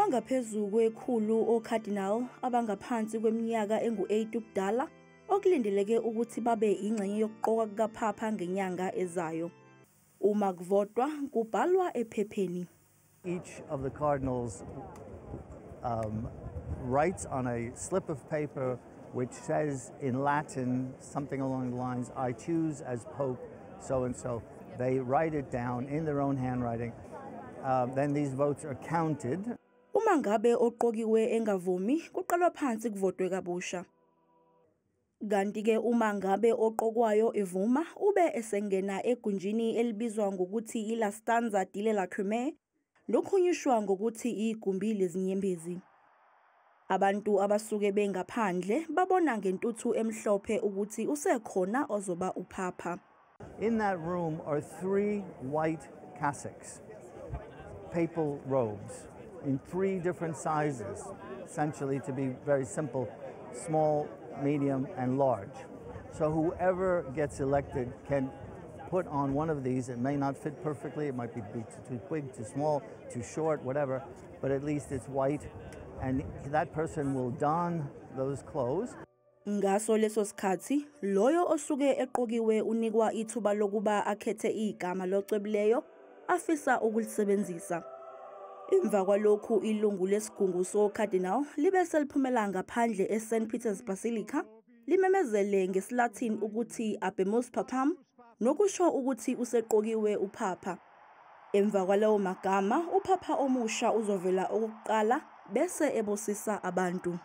Abangaphezu kwekhulu oCardinal abangaphansi kweminyaka engu-8 ubudala okulindeleke ukuthi babe ingxenye yokuqoka kukaPapa ngenyanga ezayo. Uma kuvotwa kubhalwa ephepheni. Each of the cardinals writes on a slip of paper which says in Latin something along the lines, "I choose as Pope so-and-so." They write it down in their own handwriting. Then these votes are counted. Uma ngabe oqokiwe engavumi, kuqalwa phansi kuvotwe kabusha. Kanti-ke uma ngabe oqokwayo evuma, ube esengena egunjini elibizwa ngokuthi ila stanza di lacrimae, lokhunyishwa ngokuthi igumbi lezinyembezi. Abantu abasuke bengaphandle babona ngentuthu emhlophe ukuthi usekhona ozoba uPapa. In that room are 3 white cassocks, papal robes, in 3 different sizes, essentially to be very simple, small, medium, and large. So whoever gets elected can put on one of these. It may not fit perfectly, it might be too big, too small, too short, whatever, but at least it's white, and that person will don those clothes. Ngaso leso sikhathi, loyo osuke eqokiwe unikwa ithuba lokuba akhethe igama locwebileyo afisa ukulisebenzisa. Emva kwalokhu ilungu lesigungu soCardinal libe seliphumela ngaphandle eSt Peter's Basilica limemezele ngesiLatin ukuthi Habemus Papam, nokusho ukuthi useqokiwe uPapa. Emva kwalawo magama uPapa omusha uzovela okokuqala bese ebosisa abantu.